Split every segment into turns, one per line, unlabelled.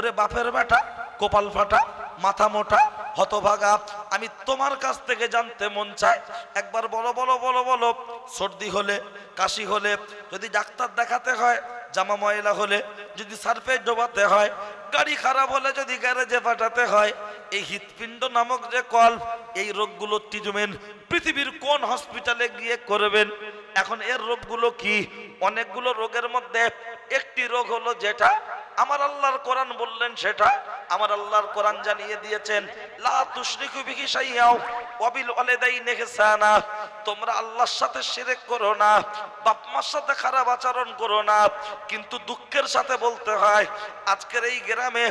ওরে বাপের বেটা, কপাল ফাটা, মাথা মোটা, হতভাগা, আমি তোমার কাছ থেকে জানতে মন চায়, একবার বলো বলো বলো বলো, সর্দি হলে, কাশি হলে, যদি ডাক্তার দেখাতে হয়, জামা ময়লা হলে যদি সার্ফে ডোবাতে হয়, গাড়ি খারাপ হলে যদি গ্যারেজে পাঠাতে হয়, এই হৃৎপিণ্ড নামক যে কল, এই রোগগুলো ট্রিটমেন্ট পৃথিবীর কোন হসপিটালে গিয়ে করবেন? এখন এর রোগগুলো কি? অনেকগুলো রোগের মধ্যে একটি রোগ হলো যেটা আমার আল্লাহর কোরআন বললেন, সেটা আমার আল্লাহর কোরআন জানিয়ে দিয়েছেন, লা তুশরিকু বিহি শাইআও ওয়া বিল ওয়ালিদাইনি ইহসানা, তোমরা আল্লাহর সাথে শিরক করো না, বাপ মার সাথে খারাপ আচরণ করো না। কিন্তু দুঃখের সাথে বলতে হয়, আজকের এই গ্রামে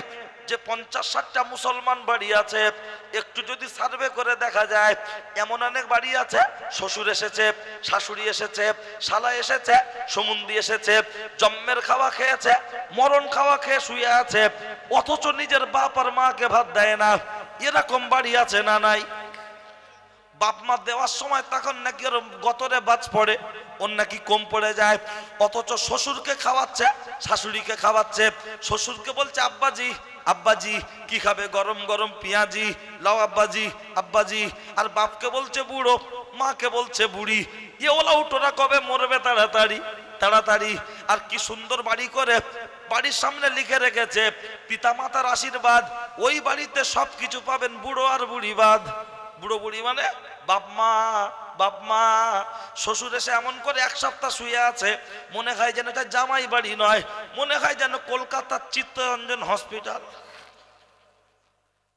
যে 50-60টা মুসলমান বাড়ি আছে, একটু যদি সার্ভে করে দেখা যায়, এমন অনেক বাড়ি আছে, শ্বশুর এসেছে, শাশুড়ি এসেছে, শালা এসেছে, সমুন্দি এসেছে, জন্মের খাওয়া খেয়েছে, মরণ খাওয়া খেয়ে শুয়ে আছে, অথচ নিজের বাপ আর মাকে ভাত দেয় না। এরকম বাড়ি আছে না নাই? বাপ মা দেওয়ার সময় তখন নাকি ওর গতরে বাজ পড়ে, ওর নাকি কম পড়ে যায়, অথচ শ্বশুরকে খাওয়াচ্ছে, শাশুড়িকে খাওয়াচ্ছে, শ্বশুরকে বলছে আব্বাজি আব্বাজি কি খাবে, গরম গরম পেঁয়াজি লাও আব্বাজি আব্বাজি, আর বাপকে বলছে বুড়ো, মাকে বলছে বুড়ি। এ ওলা উঠোরা কবে মরবে তাড়াতাড়ি তাড়াতাড়ি। আর কি সুন্দর বাড়ি করে বাড়ির সামনে লিখে রেখেছে পিতা মাতার আশীর্বাদ, ওই বাড়িতে সবকিছু পাবেন, বুড়ো আর বুড়ি বাদ। বুড়ো বুড়ি মানে বাপ মা, বাপ মা। শ্বশুর এসে এমন করে এক সপ্তাহ শুয়ে আছে, মনে হয় যেন এটা জামাই বাড়ি নয়, মনে হয় যেন কলকাতার চিত্তরঞ্জন হসপিটাল।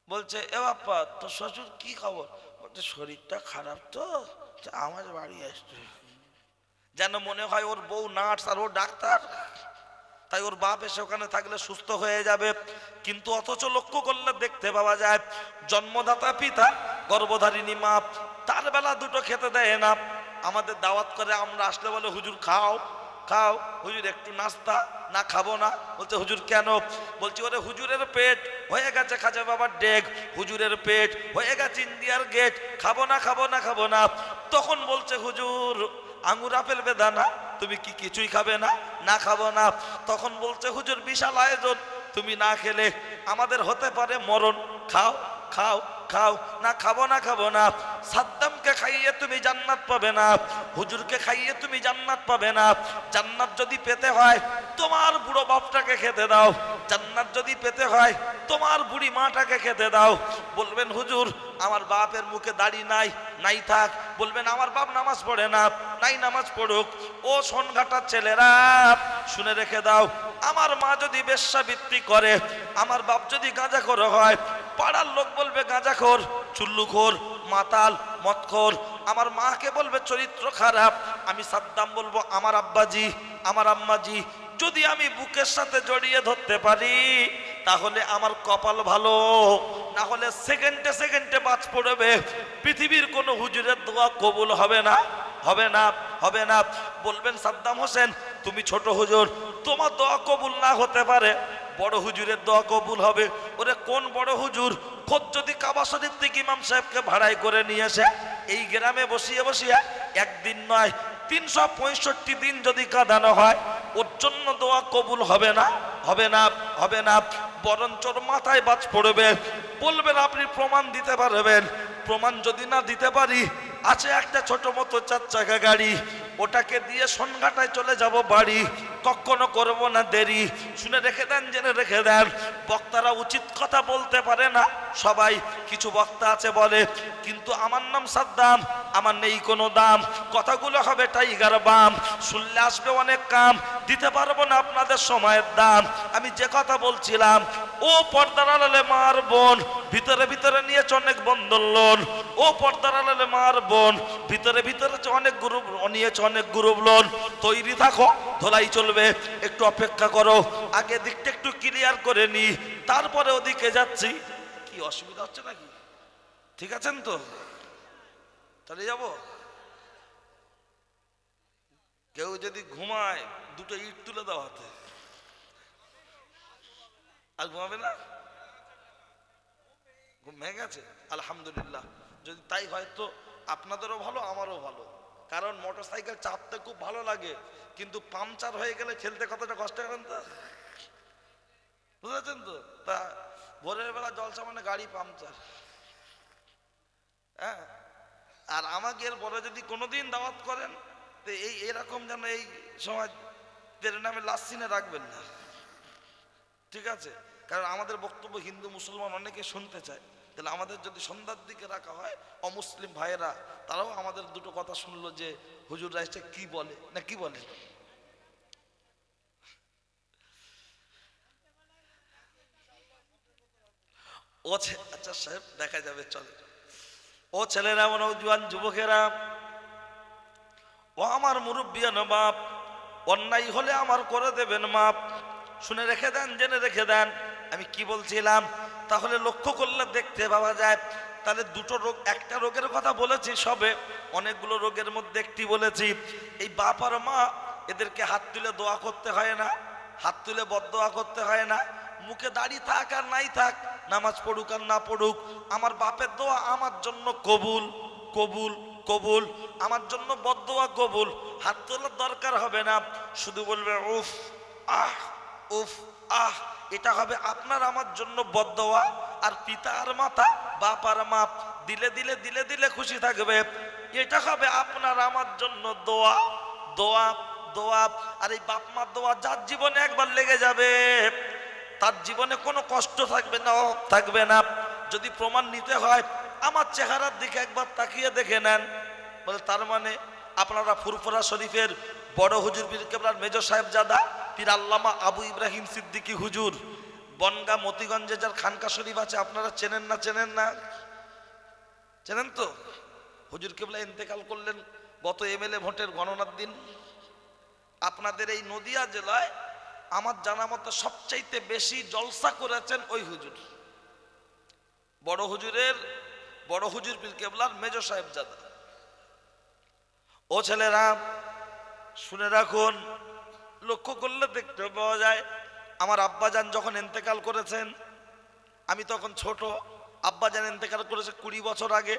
বলছে এ বাপ্পা তোর শ্বশুর কি খবর? বলছে শরীরটা খারাপ তো আমার বাড়ি আসছে, যেন মনে হয় ওর বউ নার্স আর ও ডাক্তার, তাই ওর বাপ এসে ওখানে থাকলে সুস্থ হয়ে যাবে। কিন্তু অথচ লক্ষ্য করলে দেখতে পাওয়া যায় জন্মদাতা পিতা, গর্ভধারিণী মা, তার বেলা দুটো খেতে দেয় না। আমাদের দাওয়াত করে, আমরা আসলে বলে হুজুর খাও খাও, হুজুর একটু নাস্তা, না খাবো না। বলছে হুজুর কেন? বলছি ওরে হুজুরের পেট হয়ে গেছে খাজা বাবার ডেক, হুজুরের পেট হয়ে গেছে ইন্ডিয়ার গেট, খাবো না খাবো না খাবো না। তখন বলছে হুজুর আঙুর আপেল বেদানা, তুমি কি কিছুই খাবে না? না খাবো না। তখন বলছে হুজুর বিশাল আয়োজন, তুমি না খেলে আমাদের হতে পারে মরণ, খাও খাও খাও। না খাবো না খাবো না। সাদ্দামকে খাইয়ে তুমি জান্নাত পাবে না, হুজুরকে খাইয়ে তুমি জান্নাত পাবে না। জান্নাত যদি পেতে হয় তোমার বুড়ো বাপটাকে খেতে দাও, জান্নাত যদি পেতে হয় তোমার বুড়ি মাটাকে খেতে দাও। বলবেন হুজুর আমার বাপের মুখে দাড়ি নাই, নাই থাক। বলবেন আমার বাপ নামাজ পড়ে না, নাই নামাজ পড়ুক। ও সোনঘাটার ছেলেরা শুনে রেখে দাও, আমার মা যদি বেশ্যাবৃত্তি করে, আমার বাপ যদি গাঁজাখোর হয়, পাড়ার লোক বলবে গাঁজাখোর, চুল্লুখোর, মাতাল, মদখোর। আমার মাকে বলবে চরিত্র খারাপ। আমি সাদ্দাম বলবো আমার আব্বাজি, আমার আম্মাজি। যদি আমি বুকের সাথে জড়িয়ে ধরতে পারি তাহলে আমার কপাল ভালো, না হলে সেকেন্ডে সেকেন্ডে বাজ পড়বে। পৃথিবীর কোনো হুজুরের দোয়া কবুল হবে না, হবে না, হবে না। বলবেন সাদ্দাম হোসেন তুমি ছোট হুজুর, তোমার দোয়া কবুল না হতে পারে, বড় হুজুরের দোয়া কবুল হবে। ওরে কোন বড় হুজুর? খোদ যদি কাবা শরীফ থেকে ইমাম সাহেবকে ভাড়াই করে নিয়ে এসে এই গ্রামে বসিয়ে বসিয়ে একদিন নয় 365 দিন যদি কাঁদানো হয়, ওর জন্য দোয়া কবুল হবে না, হবে না, হবে না। বরঞ্চ মাথায় বাজ পড়বে। বলবেন আপনি প্রমাণ দিতে পারবেন? প্রমাণ যদি না দিতে পারি, আছে একটা ছোট মতো 4 চাকা গাড়ি, ওটাকে দিয়ে সোনঘাটায় চলে যাব বাড়ি, কখনো করব না দেরি। শুনে রেখে দেন, জেনে রেখে দেন, বক্তারা উচিত কথা বলতে পারে না সবাই, কিছু বক্তা আছে বলে, কিন্তু আমার নাম সাদ্দাম, আমার নেই কোনো দাম, কথাগুলো হবে টাইগার বাম, শুনলে আসবে অনেক কাম, দিতে পারবো না আপনাদের সময়ের দাম। আমি যে কথা বলছিলাম, ও পর্দার আড়ালে মার বোন, ভিতরে ভিতরে নিয়েছে অনেক বন্ধন লোন। ও পর্দার আড়ালে মার বোন, ভিতরে ভিতরে অনেক গ্রুপ নিয়েছে, অনেক গ্রুপ লোন। তৈরি থাকো, ধোলাই চলবে, একটু অপেক্ষা করো, আগে দিকটা একটু ক্লিয়ার করে নি, তারপরে ওদিকে যাচ্ছি। কি অসুবিধা হচ্ছে নাকি? ঠিক আছেন তো? চলে যাব। কেউ যদি ঘুমায় দুটো ইট তুলে দাও হাতে, আর ঘুমাবে না? ঘুম ভেঙে গেছে? আলহামদুলিল্লাহ। যদি তাই হয় তো আপনাদেরও ভালো, আমারও ভালো। কারণ মোটর সাইকেল চাপতে খুব ভালো লাগে, কিন্তু পাংচার হয়ে গেলে খেলতে কতটা কষ্ট করেন তো, বুঝেছেন তো? তা ভোরের বেলা জলসা মানে গাড়ি পাংচার। হ্যাঁ, আর আমাকে এর পরে যদি কোনোদিন দাওয়াত করেন তো এরকম যেন এই সময় তেরে নামে লাসিনে রাখবেন না, ঠিক আছে? কারণ আমাদের বক্তব্য হিন্দু মুসলমান অনেকে শুনতে চায়, তাহলে আমাদের যদি সন্ধ্যার দিকে রাখা হয়, অমুসলিম ভাইয়েরা তারাও আমাদের দুটো কথা শুনলো যে হুজুররা এসে কি বলে না কি বলে। ও আচ্ছা সাহেব দেখা যাবে, চলে। ও ছেলেরা, নওজোয়ান যুবকেরা, ও আমার মুরব্বিয়ান বাপ, অন্যায় হলে আমার করে দেবেন মাপ। শুনে রেখে দেন, জেনে রেখে দেন আমি কি বলছিলাম। তাহলে লক্ষ্য করলে দেখতে পাওয়া যায়, তাহলে দুটো রোগ, একটা রোগের কথা বলেছি সবে, অনেকগুলো রোগের মধ্যে একটি বলেছি। এই বাপ আর মা, এদেরকে হাত তুলে দোয়া করতে হয় না, হাত তুলে বদদোয়া করতে হয় না। মুখে দাড়ি থাক আর নাই থাক, নামাজ পড়ুক আর না পড়ুক, আমার বাপের দোয়া আমার জন্য কবুল কবুল কবুল, আমার জন্য বদদোয়া কবুল। হাত তোলার দরকার হবে না, শুধু বলবে উফ আহ উফ আহ, এটা হবে আপনার আমার জন্য বদদোয়া। আর পিতা আর মাতা, বাপ আর মা দিলে দিলে দিলে দিলে খুশি থাকবে, এটা হবে আপনার আমার জন্য দোয়া দোয়া দোয়া। আর এই বাপ মার দোয়া যার জীবনে একবার লেগে যাবে, তার জীবনে কোনো কষ্ট থাকবে না, থাকবে না। যদি প্রমাণ নিতে হয়, আমার চেহারার দিকে একবার তাকিয়ে দেখে নেন। বলে তার মানে আপনারা ফুরফুরা শরীফের বড় হুজুর পীর কেবলার মেজর সাহেবজাদা পীর আল্লামা আবু ইব্রাহিম সিদ্দিকী হুজুর বনগাঁ মতিগঞ্জে যার খানকা শরীফ আছে, আপনারা চেনেন না? চেনেন না? চেনেন তো? হুজুর কেবলা ইন্তেকাল করলেন গত এমএলএ ভোটের গণনার দিন। আপনাদের এই নদিয়া জেলায় আমার জানা মতো সবচাইতে বেশি জলসা করেছেন ওই হুজুর, বড় হুজুর পীর কেবলার মেজর সাহেবজাদা। ও ছেলেরা শুনে রাখুন, লক্ষ্য করলে দেখতে পাওয়া যায়, আমার আব্বাজান যখন ইন্তেকাল করেছেন, আমি তখন ছোট। আব্বাজান ইন্তেকাল করেছে 20 বছর আগে,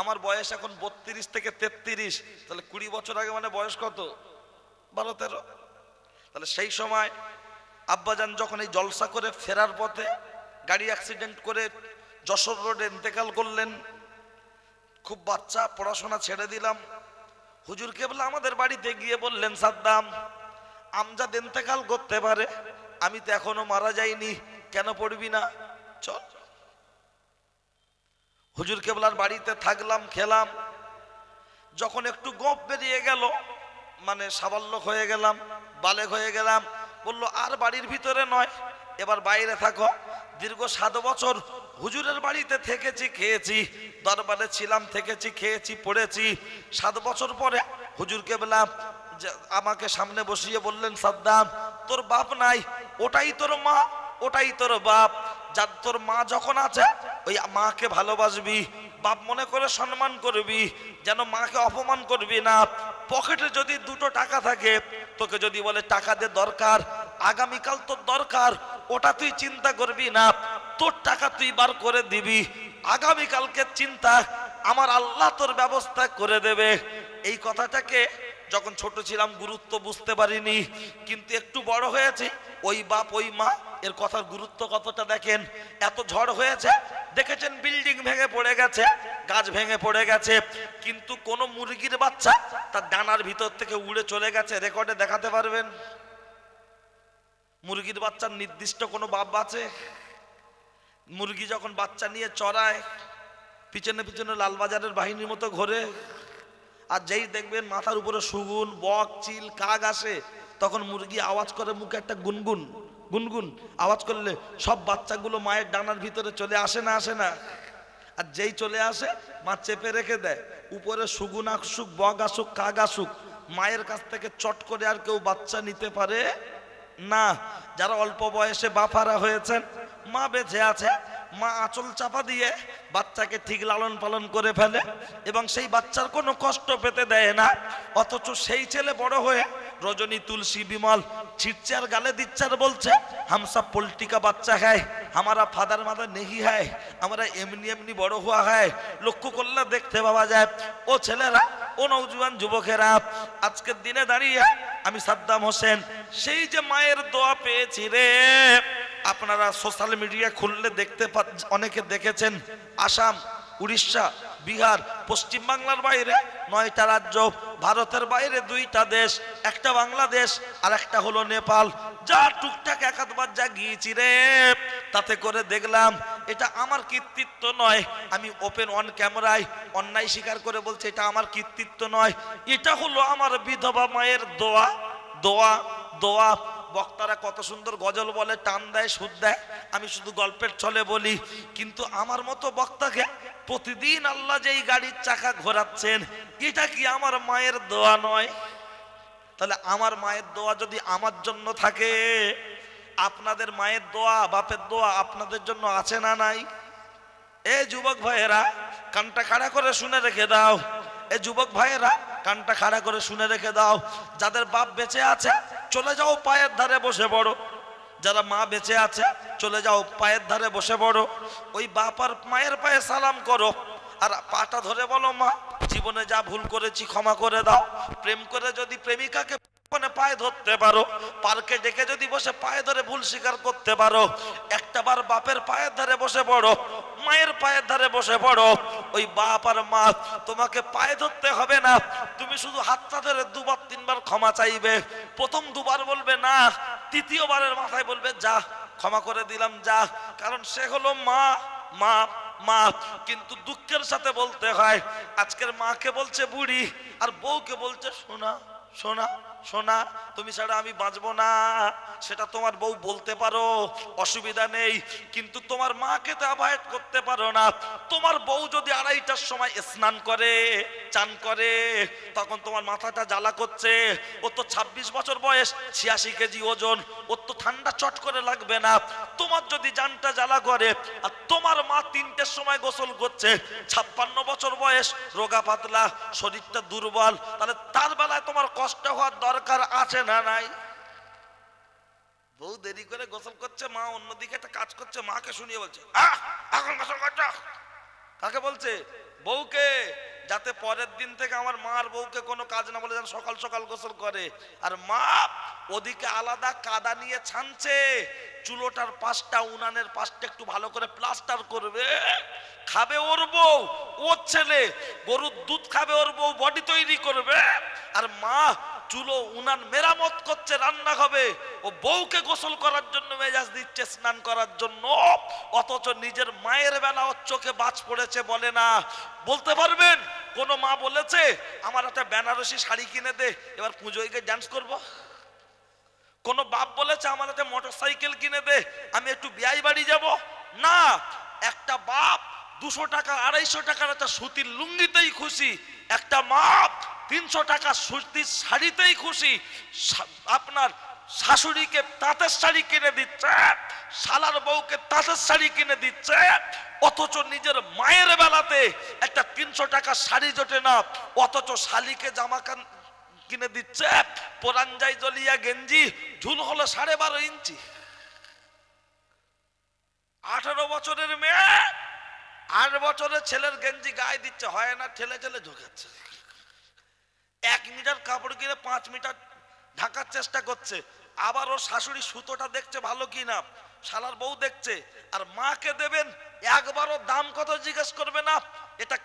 আমার বয়স এখন 32 থেকে 33, তাহলে 20 বছর আগে মানে বয়স কত? 12-13। তাহলে সেই সময় আব্বাজান যখন এই জলসা করে ফেরার পথে গাড়ি অ্যাক্সিডেন্ট করে যশোর রোডে ইন্তেকাল করলেন। খুব বাচ্চা, পড়াশোনা ছেড়ে দিলাম। হুজুর কেবলা আমাদের বাড়িতে গিয়ে বললেন, সাদ্দাম আমজাদ ইন্তেকাল করতে পারে, আমি তো এখনো মারা যাইনি, কেন পড়বি না? চল। হুজুর কেবলার বাড়িতে থাকলাম, খেলাম। যখন একটু গোপ বেরিয়ে গেল, মানে সাবাল্যক হয়ে গেলাম, বালেগ হয়ে গেলাম, বললো আর বাড়ির ভিতরে নয়, এবার বাইরে থাকো। দীর্ঘ 7 বছর হুজুরের বাড়িতে থেকেছি, খেয়েছি, দরবারে ছিলাম, থেকেছি, খেয়েছি, পড়েছি। 7 বছর পরে হুজুর কেবলা আমাকে সামনে বসিয়ে বললেন, সাদ্দাম তোর বাপ নাই, ওটাই তোর মা, ওটাই তোর বাপ। যার তোর মা যখন আছে, ওই মাকে ভালোবাসবি, বাপ মনে করে সম্মান করবি, যেন মাকে অপমান করবি না। পকেটে যদি 2 টাকা থাকে, তোকে যদি বলে টাকা দে দরকার, আগামীকাল তোর দরকার, ওটা তুই চিন্তা করবি না, তোর টাকা তুই বার করে দিবি। আগামীকালকে চিন্তা, আমার আল্লাহ তোর ব্যবস্থা করে দেবে। এই কথাটাকে যখন ছোট ছিলাম গুরুত্ব বুঝতে পারিনি, কিন্তু একটু বড় হয়েছে, ওই বাপ ওই মা এর কথার গুরুত্ব কতটা দেখেন। এত ঝড় হয়েছে, দেখেছেন বিল্ডিং ভেঙে পড়ে গেছে, গাছ ভেঙে পড়ে গেছে, কিন্তু কোন মুরগির বাচ্চা তার ডানার ভিতর থেকে উড়ে চলে গেছে রেকর্ডে দেখাতে পারবেন? মুরগির বাচ্চার নির্দিষ্ট কোনো বাপ আছে? মুরগি যখন বাচ্চা নিয়ে চড়ায়, পিছনে পিছনে লালবাজারের বাহিনীর মতো ঘোরে, আর যেই দেখবেন মাথার উপরে সুগুন, বক, চিল, কাক আসে, তখন মুরগি আওয়াজ করে, মুখে একটা গুনগুন গুনগুন আওয়াজ করলে সব বাচ্চাগুলো মায়ের ডানার ভিতরে চলে আসে না? আসে না? আর যেই চলে আসে, মা চেপে রেখে দেয়, উপরে সুগুন আসুক, বক আসুক, কাক আসুক, মায়ের কাছ থেকে চট করে আর কেউ বাচ্চা নিতে পারে না। যারা অল্প বয়সে বাফারা হয়েছেন, মা বেঁচে আছে, মা আঁচল চাপা দিয়ে বাচ্চাকে ঠিক লালন পালন করে ফেলে এবং সেই বাচ্চার কোনো কষ্ট পেতে দেয় না। অথচ সেই ছেলে বড় হয়ে রজনী, তুলসী, বিমল ছিটছে আর গালে দিচ্ছে আর বলছে, হামসা পোল্ট্রি কা বাচ্চা হ্যায়, হামারা ফাদার মাদার নেহি হ্যায়, আমরা এমনি এমনি বড় হুয়া হ্যায়। লক্ষ্য করলে দেখতে পাওয়া যায়, ও ছেলেরা, ও নওজোয়ান যুবকেরা, আজকের দিনে দাঁড়িয়ে আমি সাদ্দাম হোসেন সেই যে মায়ের দোয়া পেয়েছি রে, আপনারা সোশ্যাল মিডিয়া খুললে দেখতে অনেকে দেখেছেন, আসাম, উড়িষ্যা, বিহার, পশ্চিমবাংলার বাইরে 9টা রাজ্য, ভারতের বাইরে 2টা দেশ, একটা বাংলাদেশ আর একটা হলো নেপাল। যা টুকটাক এক আধবার যা গিয়েছি রে, তাতে করে দেখলাম এটা আমার কৃতিত্ব নয়। আমি ওপেন অন ক্যামেরায় অন্যায় স্বীকার করে বলছি, এটা আমার কৃতিত্ব নয়, এটা হলো আমার বিধবা মায়ের দোয়া। দোয়া দোয়া। বক্তারা কত সুন্দর গজল বলে, টান দেয়, সুদ দেয়, আমি শুধু গল্পের ছলে বলি। কিন্তু আমার মতো বক্তাকে প্রতিদিন আল্লাহ যেই গাড়ির চাকা ঘোরাচ্ছেন, এটা কি আমার মায়ের দোয়া নয়? তাহলে আমার মায়ের দোয়া যদি আমার জন্য থাকে, আপনাদের মায়ের দোয়া, বাপের দোয়া আপনাদের জন্য আছে না নাই? এ যুবক ভাইয়েরা কানটা খাড়া করে শুনে রেখে দাও। এ যুবক ভাইয়েরা কানটা খাড়া করে শুনে রেখে দাও। যাদের বাপ বেঁচে আছে চলে যাও পায়ের ধারে বসে পড়ো। যারা মা বেঁচে আছে চলে যাও পায়ের ধারে বসে পড়ো। ওই বাপ আর মায়ের পায়ে সালাম করো আর পাটা ধরে বলো, মা জীবনে যা ভুল করেছি ক্ষমা করে দাও। প্রেম করে যদি প্রেমিকাকে পায়ে ধরতে পারো, পার্কে ডেকে যদি বসে পায়ে ধরে ভুল স্বীকার করতে পারো, একটাবার বাপের পায়ের ধারে বসে পড়ো, মায়ের পায়ের ধারে বসে পড়ো। ওই বাপ আর মা তোমাকে পায়ে ধরতে হবে না, তুমি শুধু হাতটা ধরে 2বার 3বার ক্ষমা চাইবে। প্রথম 2বার বলবে না, তৃতীয়বারের মাথায় বলবে যা ক্ষমা করে দিলাম যা, কারণ সে হলো মা। মা মা। কিন্তু দুঃখের সাথে বলতে হয়, আজকের মাকে বলছে বুড়ি আর বউকে বলছে সোনা। সোনা সোনা তুমি ছাড়া আমি বাঁচবো না, সেটা তোমার বউ বলতে পারো, অসুবিধা নেই, কিন্তু তোমার মাকে তো অ্যাভয়েড করতে পারো না। তোমার বউ যদি 2:30টার সময় স্নান করে, চান করে, তখন তোমার মাথাটা জ্বালা করছে, ও তো 26 বছর বয়স, 86 কেজি ওজন, ওর তো ঠান্ডা চট করে লাগবে না। তোমার যদি জানটা জ্বালা করে আর তোমার মা 3টের সময় গোসল করছে, 56 বছর বয়স, রোগা পাতলা, শরীরটা দুর্বল, তাহলে তার বেলায় তোমার কষ্ট হওয়ার দরকার আছে না নাই? বউ দেরি করে গোসল করছে, মা অন্যদিকে একটা কাজ করছে, মাকে শুনিয়ে বলছে এখন গোসল করছো। কাকে বলছে? বউকে, যাতে পরের দিন থেকে আমার মা আর বউকে কোনো কাজ না বলে যেন সকাল সকাল গোসল করে। আর মা ওদিকে আলাদা কাদা নিয়ে ছানছে, চুলোটার পাশটা, উনানের পাশটা একটু ভালো করে প্লাস্টার করবে, খাবে ওর বউ, ওর ছেলে গরুর দুধ খাবে, ওর বউ বডি তৈরি করবে। আর মা চুলো উনান মেরামত করছে, রান্না হবে, ও বউকে গোসল করার জন্য মেজাজ দিচ্ছে, স্নান করার জন্য। অথচ নিজের মায়ের বেলা ওর চোখে বাজ পড়েছে বলে না। বলতে পারবেন কোন মা বলেছে আমার একটা বেনারসি শাড়ি কিনে দে, এবার পুজোয় গিয়ে ডান্স করব? কোন বাপ বলেছে আমার একটা মোটরসাইকেল কিনে দে, আমি একটু বিয়ে বাড়ি যাব? না, একটা বাপ 200 টাকা 250 টাকার একটা সুতির লুঙ্গিতেই খুশি, একটা মা 300 টাকা সুতির শাড়িতেই খুশি। আপনার শাশুড়িকে তাঁতের শাড়ি কিনে দিচ্ছে, শালার বউকে তাঁতের শাড়ি কিনে দিচ্ছে, অথচ নিজের মায়ের বেলাতে একটা 300 টাকা শাড়ি জোটে না, অথচ শালিকে জামা কিনে দিচ্ছে, পরাঞ্জাই জলিয়া গেঞ্জি, ঝুল হলো 12.5 ইঞ্চি। 18 বছরের মেয়ে 8 বছরের ছেলের গেঞ্জি গায়ে দিচ্ছে, হয় না, ঠেলে ঠেলে ঢোকাচ্ছে। 1 মিটার কাপড় কিনে 5 মিটার ঢাকার চেষ্টা করছে। আবার ওর শাশুড়ি সুতোটা দেখছে ভালো কিনা, শালার বউ দেখছে। আর মাকে দেবেন, একবারও দাম কত জিজ্ঞেস করবে না, এটা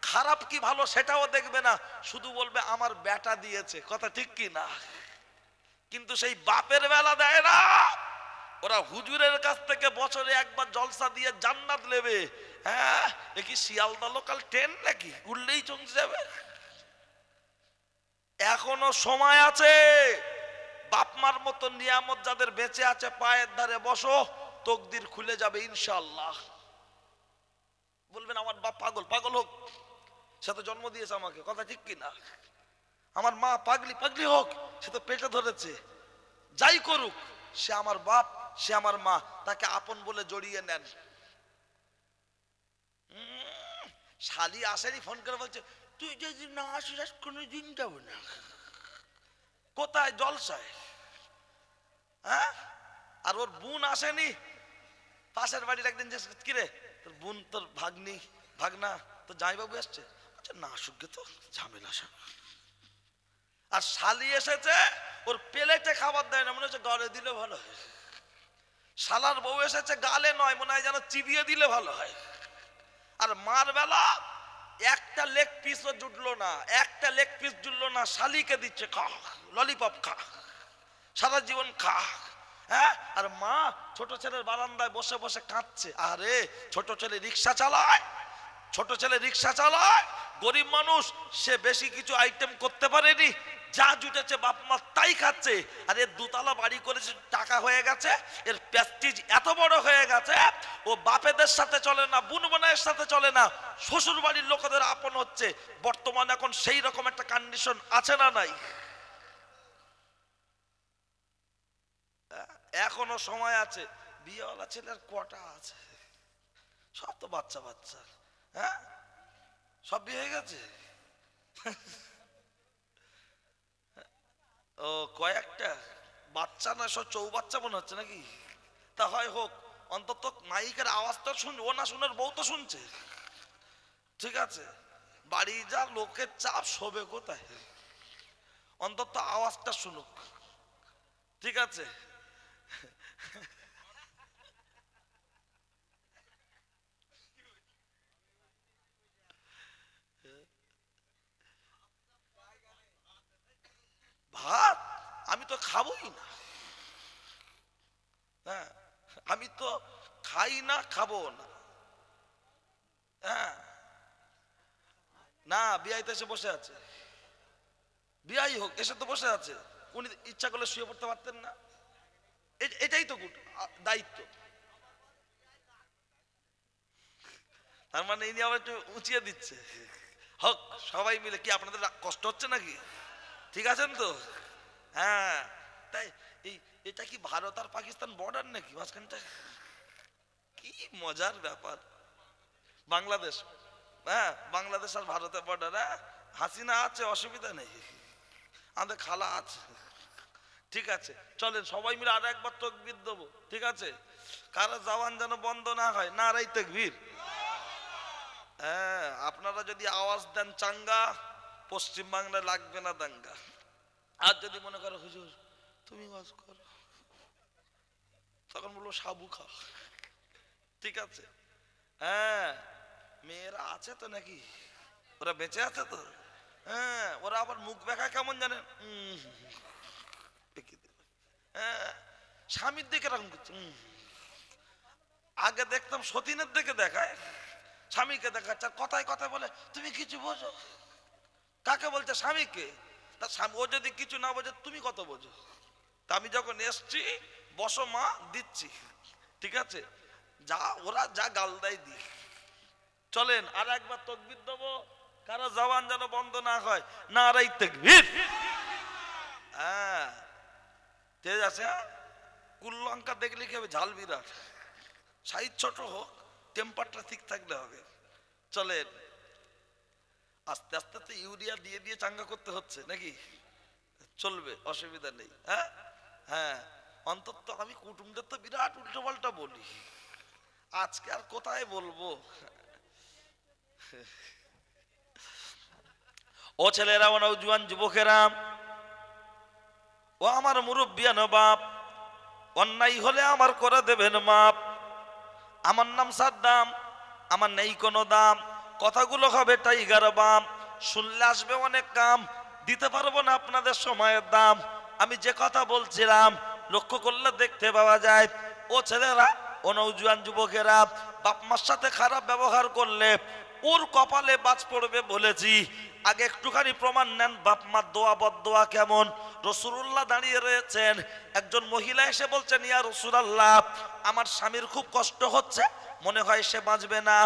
খারাপ কি ভালো সেটাও দেখবে না, শুধু বলবে আমার বেটা দিয়েছে। কথা ঠিক কি না? কিন্তু সেই বাপের বেলা দেয় না, ওরা হুজুরের কাছ থেকে বছরে একবার জলসা দিয়ে জান্নাত নেবে। হ্যাঁ, এ কি শিয়ালদা লোকাল ট্রেন নাকি, উঠলেই চমকে যাবে? এখনো সময় আছে। বাপমার মতো নিয়ামত যাদের বেঁচে আছে, পায়ের ধারে বসো, তকদির খুলে যাবে ইনশাআল্লাহ। বলবেন আমার বাপ পাগল, পাগল হোক, সে তো জন্ম দিয়েছে আমাকে। কথা ঠিক কি না? আমার মা পাগলি, পাগলি হোক, সে তো পেটে ধরেছে। যাই করুক, সে আমার বাপ, সে আমার মা, তাকে আপন বলে জড়িয়ে নেন। শালি আসেনি, ফোন করে বলছে তুই যদি না আসিস কোনো দিন যাবো না। কোথায়? জলসায়। হ্যাঁ, আর ওর বোন আসেনি, পাশের বাড়ির একদিন যে কিরে তোর বোন, তোর ভাগ্নি, ভাগনা, তোর জামাইবাবু এসছে, না আসুক তো, ঝামেলা সব। আর শালি এসেছে, ওর প্লেটে খাবার দেয় না, মনে হচ্ছে ঘরে দিলে ভালো হয়। শালার বউ এসেছে গালে নয়, মনে হয় যেন চিবিয়ে দিলে ভালো হয়। আর মার বেলা একটা লেগ পিসও জুটলো না, একটা লেগ পিস জুটলো না, শালিকে দিচ্ছে খা, ললিপপ খা, সারা জীবন খা। হ্যাঁ, আর মা ছোট ছেলের বারান্দায় বসে বসে কাঁদছে। আরে ছোট ছেলে রিক্সা চালায়, ছোট ছেলে রিক্সা চালায়, গরিব মানুষ, সে বেশি কিছু আইটেম করতে পারেনি, যা জুটেছে বাপ মা তাই খাচ্ছে। আর এর দুতলা বাড়ি করেছে, টাকা হয়ে গেছে, এর প্রেস্টিজ এত বড় হয়ে গেছে, ও বাপেদের সাথে চলে না, বুন বোনের সাথে চলে না, শ্বশুর বাড়ির লোকেদের আপন হচ্ছে। বর্তমানে এখন সেই রকম একটা কন্ডিশন আছে না নাই? এখনো সময় আছে। বিয়েওয়ালা ছেলের কটা আছে? সব তো বাচ্চা বাচ্চা। হ্যাঁ, সব বিয়ে হয়ে গেছে। ও কয়েকটা বাচ্চা না, সব চৌবাচ্চা মনে হচ্ছে নাকি? তা হয় হোক, অন্তত মাইকের আওয়াজটা শুন, ও না শুনের বউ তো শুনছে। ঠিক আছে, বাড়ি যা লোকের চাপ, শোবে কোথায়? অন্তত আওয়াজটা শুনুক। ঠিক আছে, ভাত আমি তো খাবোই না। হ্যাঁ, আমি তো খাই না, খাবো না। হ্যাঁ, না, বিয়াইতে এসে বসে আছে, বিয়াই হোক এসে তো বসে আছে। উনি ইচ্ছা করলে শুয়ে পড়তে পারতেন না? এটাই তো দায়িত্ব। তার মানে ইনি আবার একটু উঁচিয়ে দিচ্ছে। হোক, সবাই মিলে। কি আপনাদের কষ্ট হচ্ছে নাকি? ঠিক আছেন তো? হ্যাঁ, তাই এই এটা কি ভারত আর পাকিস্তান বর্ডার নাকি মাঝখানটা? কি মজার ব্যাপার। বাংলাদেশ, হ্যাঁ, বাংলাদেশ আর ভারতের বর্ডার। হ্যাঁ, হাসিনা আছে, অসুবিধা নেই, আমাদের খালা আছে। ঠিক আছে, চলেন সবাই মিলে আর একবার তাকবীর দেবো। ঠিক আছে, কারো জবান যেন বন্ধ না হয়, নারাই তাকবীর। হ্যাঁ, আপনারা যদি আওয়াজ দেন চাঙ্গা, পশ্চিম বাংলায় লাগবে না দাঙ্গা। আর যদি মনে করো হুজুর তুমি ওয়াজ করো, তখন বলবো সাবু খা। ঠিক আছে, হ্যাঁ, মেয়েরা আছে তো নাকি? ওরা বেঁচে আছে তো? হ্যাঁ, ওরা আবার মুখ দেখা কেমন জানেন? হ্যাঁ, স্বামীর দিকে এরকম করছে। আগে দেখতাম সতীনের দিকে দেখায়, স্বামীকে দেখাচ্ছে, আর কথায় কথায় বলে তুমি কিছু বোঝো। কাকে বলছে? স্বামীকে। তার স্বামী ও যদি কিছু না বোঝে, তুমি কত বোঝো? তা আমি যখন এসছি, বসো মা, দিচ্ছি। ঠিক আছে, যা ওরা যা গাল দেয় দি। চলেন আর একবার তাকবীর দেবো, কারো জবান যেন বন্ধ না হয়, নারাই তাকবীর। হ্যাঁ, তেজ আছে। কুল লঙ্কা দেখলে কি হবে? ঝাল বিরাট। সাইজ ছোট হোক, টেম্পারটা ঠিক থাকলে হবে। চলেন, আস্তে আস্তে তো ইউরিয়া দিয়ে দিয়ে চাঙ্গা করতে হচ্ছে নাকি? চলবে, অসুবিধা নেই। হ্যাঁ, হ্যাঁ, অন্তত আমি কুটুমদের তো বিরাট উল্টো পাল্টা বলি, আজকে আর কোথায় বলবো। ও ছেলেরা, ও নওজোয়ান যুবকেরা, ও আমার মুরব্বিয়ান বাপ, অন্যায় হলে আমার করে দেবেন মাপ। আমার নাম সাদ্দাম, আমার নেই কোনো দাম, কথাগুলো হবে টাইগার বাম, শুনলে আসবে অনেক কাম, দিতে পারবো না আপনাদের সময়ের দাম। আমি যে কথা বলছিলাম লক্ষ্য করলে দেখতে পাওয়া যায়, ও ছেলেরা, ও নওজোয়ান যুবকেরা, বাপ মার সাথে খারাপ ব্যবহার করলে ওর কপালে বাজ পড়বে বলেছি। আগে একটুখানি প্রমাণ নেন বাপ মার দোয়া বদদোয়া কেমন। রাসূলুল্লাহ দাঁড়িয়ে রয়েছেন, একজন মহিলা এসে বলছেন, ইয়া রাসূলুল্লাহ, আমার স্বামীর খুব কষ্ট হচ্ছে, মনে হয় সে বাঁচবে না,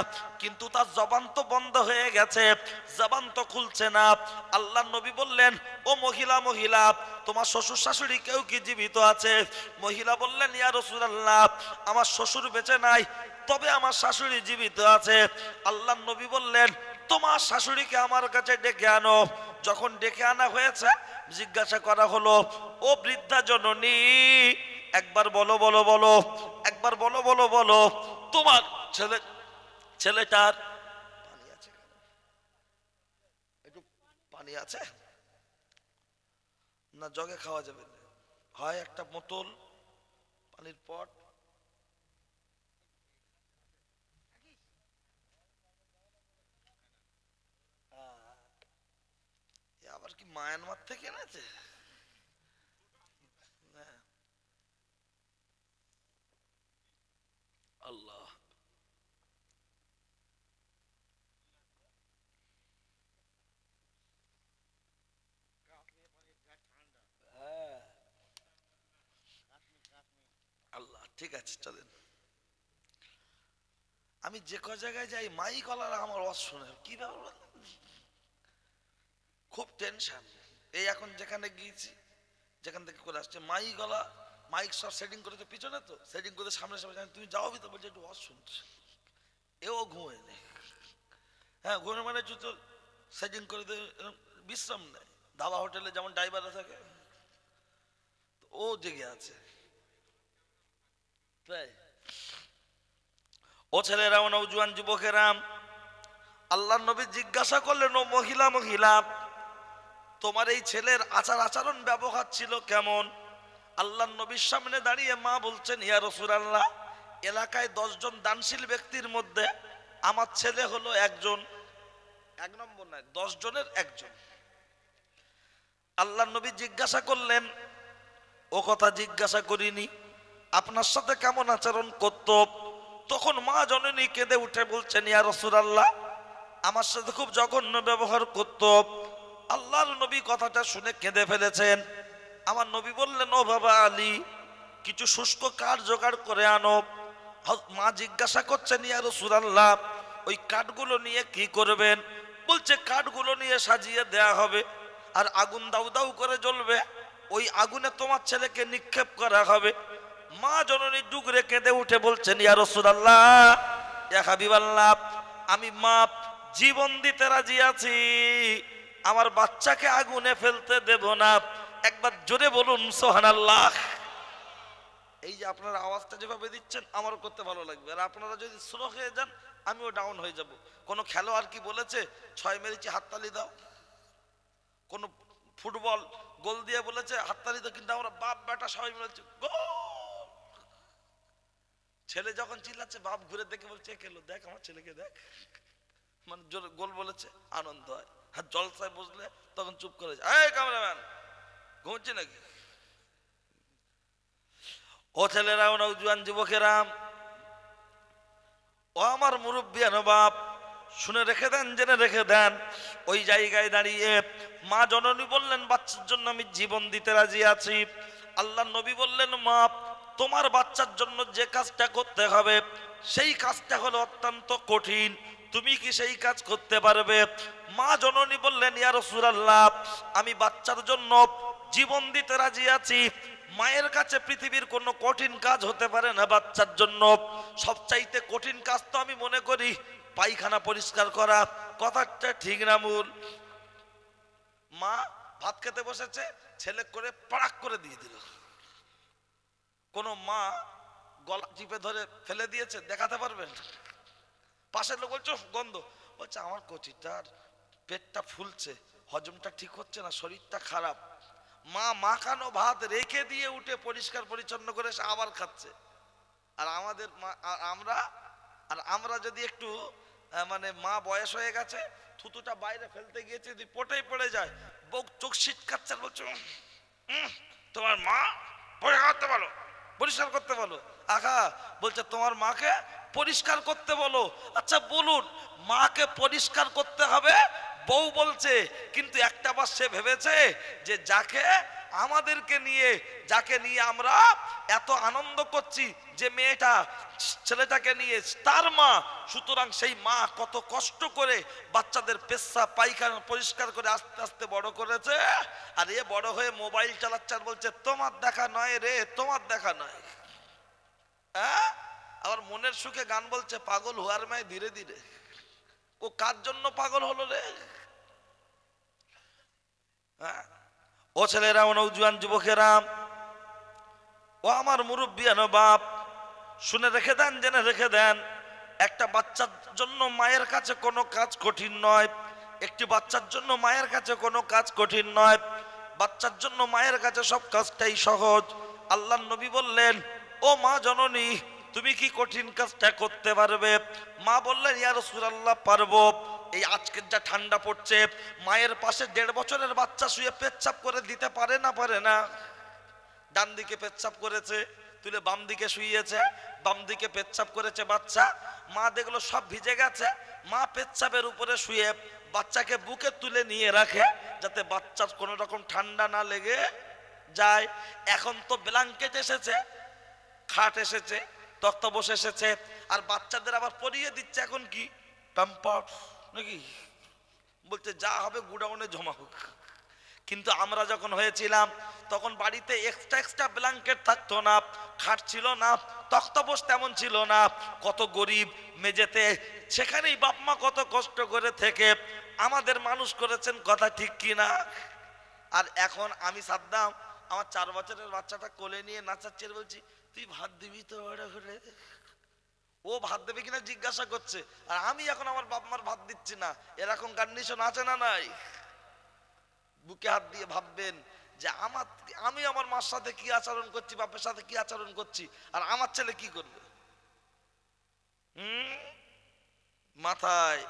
কিন্তু তার জবান তো বন্ধ হয়ে গেছে, জবান তো খুলছে না। আল্লাহর নবী বললেন, ও মহিলা, মহিলা, তোমার শ্বশুর শাশুড়ি কেউ কি জীবিত আছে? মহিলা বললেন, ইয়া রাসূলুল্লাহ, আমার শ্বশুর বেঁচে নাই, তবে আমার শাশুড়ি জীবিত আছে। আল্লাহর নবী বললেন, তোমার শাশুড়িকে আমার কাছে ডেকে আনো। যখন ডেকে আনা হয়েছে, জিজ্ঞাসা করা হলো, ও বৃদ্ধা জননী, একবার বলো বলো বলো, একবার বলো বলো বলো, তোমার ছেলেটার পানি আছে? একটু পানি আছে না? জগে খাওয়া যাবে না, হয় একটা বোতল পানির পট আবার কি মায়ানমার থেকে এনেছে? আল্লাহ, আল্লাহ, ঠিক আছে চলেন। আমি যে ক জায়গায় যাই মাই কলার আমার ওয়াজ শুনে কি ব্যাপার, খুব টেনশন। এই এখন যেখানে গিয়েছি, যেখান থেকে করে আসছে মাই গলা, মাইক সব সেটিং করেছে পিছনে, তো সেটিং করে সামনে সামনে তুমি যাও ভিতরে, বলছে একটু ওয়াজ শুনছে। এও ঘুমোয় নেই, হ্যাঁ ঘুমে মানে জুতো সেটিং করে বিশ্রাম নেয়। ধাবা হোটেলে যেমন ড্রাইভাররা থাকে, ও জেগে আছে। তাই ও ছেলেরা, ও নওজোয়ান যুবকেরা, আল্লাহর নবী জিজ্ঞাসা করলেন, ও মহিলা, মহিলা তোমার এই ছেলের আচার আচরণ ব্যবহার ছিল কেমন? আল্লাহর নবীর সামনে দাঁড়িয়ে মা বলছেন, ইয়া রাসূলুল্লাহ, এলাকায় 10 জন দানশীল ব্যক্তির মধ্যে আমার ছেলে হলো একজন, 1 নম্বর নয়, 10 জনের একজন। আল্লাহর নবী জিজ্ঞাসা করলেন, ও কথা জিজ্ঞাসা করিনি, আপনার সাথে কেমন আচরণ করত? তখন মা জননী কেঁদে উঠে বলছেন, ইয়া রাসূলুল্লাহ, আমার সাথে খুব জঘন্য ব্যবহার করত। আল্লাহর নবী কথাটা শুনে কেঁদে ফেলেছেন। আমার নবী বললেন, ও বাবা আলী, কিছু শুষ্ক কাঠ জোগাড় করে আনো। মা জিজ্ঞাসা করছেন, ইয়া রাসূলুল্লাহ, ওই কাঠগুলো নিয়ে কি করবেন? বলছে, কাঠগুলো নিয়ে সাজিয়ে দেয়া হবে, আর আগুন দাউ দাউ করে জ্বলবে, ওই আগুনে তোমার ছেলেকে নিক্ষেপ করা হবে। মা জননী ডুগরে কেঁদে উঠে বলছেন, ইয়া রাসূলুল্লাহ, ইয়া হাবিবাল্লাহ, আমি মা জীবন দিতে রাজি আছি, আমার বাচ্চাকে আগুনে ফেলতে দেব না। একবার জোরে বলুন সুবহানাল্লাহ। এই যে আপনারা আওয়াজটা যেভাবে দিচ্ছেন আমারও করতে ভালো লাগবে, আর আপনারা যদি স্লো হয়ে যান আমিও ডাউন হয়ে যাব। কোন খেলোয়াড় কি বলেছে 6 মেরেছি হাততালি দাও? কোন ফুটবল গোল দিয়ে বলেছে হাততালি দাও? কিন্তু আমরা বাপ বেটা সবাই মিলে গোল। ছেলে যখন চিল্লাচ্ছে বাপ ঘুরে দেখে বলছে, খেলো দেখ আমার ছেলেকে দেখ, মানে জোরে গোল বলেছে আনন্দ হয়। আর জলসায় বসলে তখন চুপ করে যায়, এই ক্যামেরাম্যান ঘুমছে নাকি? ও ছেলেরা, ও নওজোয়ান যুবকেরা, ও আমার মুরব্বিয়ান বাপ, শুনে রেখে দেন, জেনে রেখে দেন। ওই জায়গায় দাঁড়িয়ে মা জননী বললেন, বাচ্চার জন্য আমি জীবন দিতে রাজি আছি। আল্লাহ নবী বললেন, মা তোমার বাচ্চার জন্য যে কাজটা করতে হবে সেই কাজটা হলো অত্যন্ত কঠিন, তুমি কি সেই কাজ করতে পারবে? মা জননী বললেন, ইয়া রাসূলুল্লাহ, আমি বাচ্চার জন্য জীবন দিতে রাজি আছি। মায়ের কাছে পৃথিবীর কোনো কঠিন কাজ হতে পারে না, বাচ্চার জন্য সবচাইতে কঠিন কাজ তো আমি মনে করি পায়খানা পরিষ্কার করা। কথাটা ঠিক না ভুল? মা ভাত খেতে বসেছে, ছেলে করে পাড়াক করে দিয়ে দিল। কোন মা গলা টিপে ধরে ফেলে দিয়েছে, দেখাতে পারবেন? পাশের লোক বলছে গন্ধ, বলছে আমার কচিটার পেটটা ফুলছে, হজমটা ঠিক হচ্ছে না, শরীরটা খারাপ। মা মাখানো ভাত রেখে দিয়ে উঠে পরিষ্কার পরিচ্ছন্ন করে সে আবার খাচ্ছে। আর আমাদের আমরা যদি একটু মানে মা বয়স হয়ে গেছে, থুতুটা বাইরে ফেলতে গিয়েছে, যদি পটেই পড়ে যায়, বউ চোখ ছিটকাচ্ছে, বলছে তোমার মা পরিষ্কার করতে বলো, পরিষ্কার করতে বলো। আখা বলছে তোমার মাকে পরিষ্কার করতে বলো। আচ্ছা বলুন, মাকে পরিষ্কার করতে হবে বউ বলছে, কিন্তু একটা বার সে ভেবেছে যে যাকে নিয়ে আমরা এত আনন্দ করছি, যে মেয়েটা ছেলেটাকে নিয়ে তার মা, সুতরাং সেই মা কত কষ্ট করে বাচ্চাদের পেশাব পায়খানা পরিষ্কার করে আস্তে আস্তে বড় করেছে। আর এ বড় হয়ে মোবাইল চালাচ্ছে আর বলছে তোমার দেখা নয় রে, তোমার দেখা নয়। হ্যাঁ, আবার মনের সুখে গান বলছে, পাগল হুয়ার মায় ধীরে ধীরে। ও কার জন্য পাগল হলো রে? হ্যাঁ, ও ছেলেরা, ও নওজোয়ান যুবকেরা, ও আমার মুরব্বিয়ান বাপ, শুনে রেখে দেন, জেনে রেখে দেন। একটা বাচ্চার জন্য মায়ের কাছে কোনো কাজ কঠিন নয়। একটি বাচ্চার জন্য মায়ের কাছে কোনো কাজ কঠিন নয়। বাচ্চার জন্য মায়ের কাছে সব কাজটাই সহজ। আল্লাহর নবী বললেন, ও মা জননী, তুমি কি কঠিন কাজটা করতে পারবে? মা বললেন, ইয়া রাসূলুল্লাহ, পারবো। এই আজকের যা ঠান্ডা পড়ছে, মায়ের পাশে 1.5 বছরের বাচ্চা শুয়ে পেচ্ছাপ করে দিতে পারে না? পারে না? ডান দিকে পেচ্ছাপ করেছে, তুলে বাম দিকে শুইয়েছে, বাম দিকে পেচ্ছাপ করেছে বাচ্চা, মা দেখলো সব ভিজে গেছে, মা পেচ্ছাপের উপরে শুয়ে বাচ্চাকে বুকে তুলে নিয়ে রাখে যাতে বাচ্চার কোনো রকম ঠান্ডা না লেগে যায়। এখন তো ব্ল্যাঙ্কেট এসেছে, খাট এসেছে, তক্তপোষ এসেছে, আর বাচ্চাদের আবার পরিয়ে দিচ্ছে এখন কি প্যাম্পার্স নাকি, বলছে যা হবে গুডাউনে জমা হোক। কিন্তু আমরা যখন হয়েছিলাম তখন বাড়িতে এক্সট্রা ব্ল্যাঙ্কেট থাকতো না, খাট ছিল না, তক্তপোষ তেমন ছিল না, কত গরিব মেঝেতে, সেখানেই বাপ মা কত কষ্ট করে থেকে আমাদের মানুষ করেছেন, কথা ঠিক কিনা? আর এখন আমি সাদ্দাম আমার 4 বছরের বাচ্চাটা কোলে নিয়ে নাচাচ্ছি, বলছি তুই ভাত দিবি তো বড় হলে? ও ভাত দেবে কিনা জিজ্ঞাসা করছে, আর আমি এখন আমার বাপ মার ভাত দিচ্ছি না। এরকম কন্ডিশন আছে না নাই? বুকে হাত দিয়ে ভাববেন যে আমি আমার মার সাথে কি আচরণ করছি, বাপের সাথে কি আচরণ করছি, আর আমার ছেলে কি করবে। মাথায়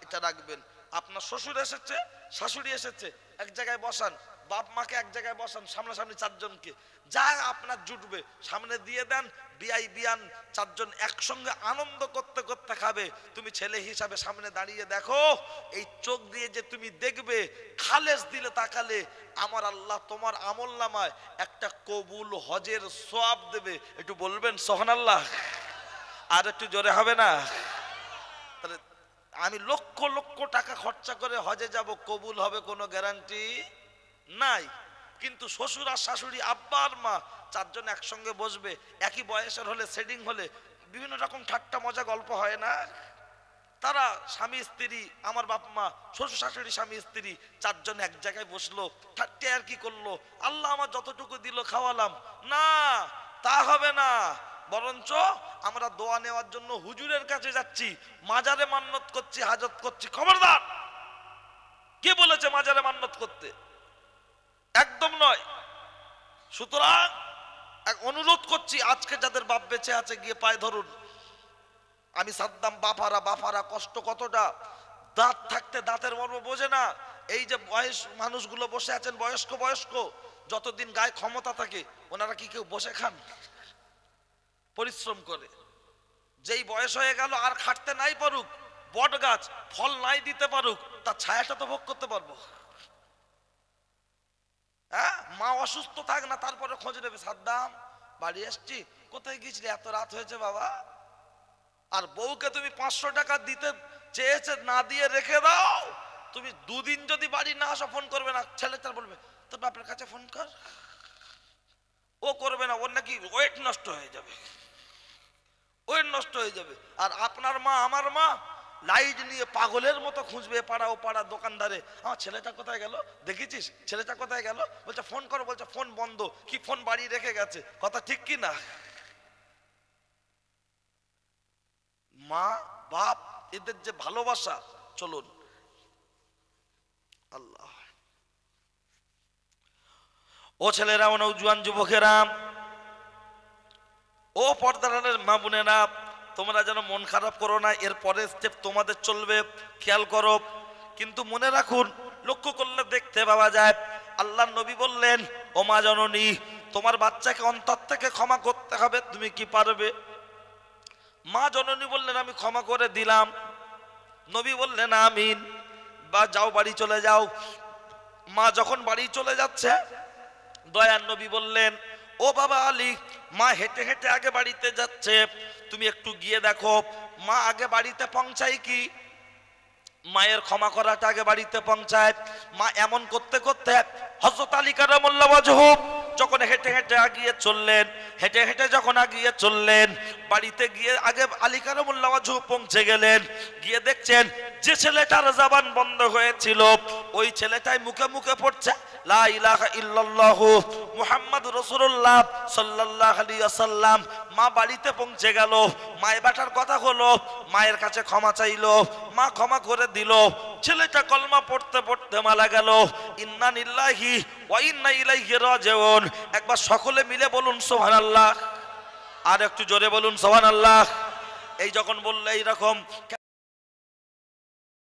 এটা রাখবেন। আপনার শ্বশুর এসেছে, শাশুড়ি এসেছে, এক জায়গায় বসান, বাপ মাকে এক জায়গায় বসান, সামনাসামনি 4 জনকে, যা আপনার জুটবে সামনে দিয়ে দেন, বিয়াই বিয়ান 4 জন একসঙ্গে আনন্দ করতে করতে খাবে। তুমি ছেলে হিসাবে সামনে দাঁড়িয়ে দেখো, এই চোখ দিয়ে যে তুমি দেখবে, খালেস দিলে তাকালে আমার আল্লাহ তোমার আমলনামায় একটা কবুল হজের সওয়াব দেবে। একটু বলবেন সুবহানাল্লাহ? আর একটু জোরে হবে না? তাহলে আমি লক্ষ লক্ষ টাকা খরচা করে হজে যাব, কবুল হবে কোনো গ্যারান্টি নাই। কিন্তু শ্বশুর আর শাশুড়ি, আব্বা আর মা 4 জন একসঙ্গে বসবে, একই বয়সের হলে, সেটিং হলে বিভিন্ন রকম ঠাট্টা মজা গল্প হয় না? তারা স্বামী স্ত্রী, আমার বাপ মা, শ্বশুর শাশুড়ি, স্বামী স্ত্রী 4 জন এক জায়গায় বসলো, ঠাট্টা আর কি করলো, আল্লাহ আমার যতটুকু দিল খাওয়ালাম না, তা হবে না। বরঞ্চ আমরা দোয়া নেওয়ার জন্য হুজুরের কাছে যাচ্ছি, মাজারে মান্নত করছি, হাজত করছি। খবরদার, কে বলেছে মাজারে মান্নত করতে? একদম নয়। সুতরাং এক অনুরোধ করছি, আজকে যাদের বাপ বেঁচে আছে গিয়ে পায়ে ধরুন। আমি সাদ্দাম, বাফারা কষ্ট কতটা, দাঁত থাকতে দাঁতের মর্ম বোঝে না। এই যে বয়স মানুষগুলো বসে আছেন, বয়স্ক, যতদিন গায়ে ক্ষমতা থাকে ওনারা কি কেউ বসে খান? পরিশ্রম করে। যেই বয়স হয়ে গেল আর খাটতে নাই পারুক, বট গাছ ফল নাই দিতে পারুক, তার ছায়াটা তো ভোগ করতে পারবো। হ্যাঁ, মা অসুস্থ থাক না, তারপরে খোঁজ নেবে, সাদ্দাম বাড়ি আসছি, কোথায় গিয়েছিলি, এত রাত হয়েছে বাবা। আর বউকে তুমি 500 টাকা দিতে চেয়েছে, না দিয়ে রেখে দাও। তুমি 2 দিন যদি বাড়ি না আসো, ফোন করবে না, ছেলেটার বলবে তোর বাপের কাছে ফোন কর। ও করবে না, ওর নাকি ওয়েট নষ্ট হয়ে যাবে, ওয়েট নষ্ট হয়ে যাবে। আর আপনার মা, আমার মা লাইট নিয়ে পাগলের মতো খুঁজবে পাড়া ও পাড়া দোকানদারে, আমার ছেলেটা কোথায় গেল, দেখেছিস ছেলেটা কোথায় গেল, বলছে ফোন করো, বলছে ফোন বন্ধ, কি ফোন বাড়ি রেখে গেছে, কথা ঠিক কি না? মা বাপ এদের যে ভালোবাসা, চলুন আল্লাহ। ও ছেলেরা, ও নওজোয়ান যুবকেরা, ও পর্দারের মা বোনেরা, তোমরা যেন মন খারাপ করো না, এর পরের স্টেপ তোমাদের চলবে, খেয়াল করো। কিন্তু মনে রাখুন, লক্ষ্য করলে দেখতে পাওয়া যায় আল্লাহর নবী বললেন, ও মা জননী, তোমার বাচ্চাকে অন্তর থেকে ক্ষমা করতে হবে, তুমি কি পারবে? মা জননী বললেন, আমি ক্ষমা করে দিলাম। নবী বললেন, আমিন, বা যাও বাড়ি চলে যাও। মা যখন বাড়ি চলে যাচ্ছে, দয়ার নবী বললেন, ও বাবা আলী, মা হেঁটে হেঁটে আগে বাড়িতে যাচ্ছে, তুমি একটু গিয়ে দেখো মা আগে বাড়িতে পৌঁছায় কি। মায়ের ক্ষমা করাটা আগে বাড়িতে পৌঁছায়। মা এমন করতে করতে হযরত আলী কারামাল্লাহু ওয়াজহু যখন হেঁটে হেঁটে আগিয়ে চললেন, হেঁটে হেঁটে যখন আগিয়ে চললেন, বাড়িতে গিয়ে আগে আলী কারামাল্লাহু ওয়াজহু পৌঁছে গেলেন। গিয়ে দেখছেন যে ছেলেটার জবান বন্ধ হয়েছিল, ওই ছেলেটাই মুখে মুখে পড়ছে লা ইলাহা ইল্লাল্লাহু মুহাম্মাদুর রাসূলুল্লাহ সাল্লাল্লাহু আলাইহি ওয়াসাল্লাম। মা বাড়িতে পৌঁছে গেল, মায়ের বাটার কথা হলো, মায়ের কাছে ক্ষমা চাইলো, মা ক্ষমা করে দিল। ছেলেটা কলমা পড়তে পড়তে মারা গেল। ইন্না লিল্লাহি ওয়া ইন্না ইলাইহি রাজিউন। একবার সকলে মিলে বলুন সুবহানাল্লাহ, আর একটু জোরে বলুন সুবহানাল্লাহ। এই যখন বললে এইরকম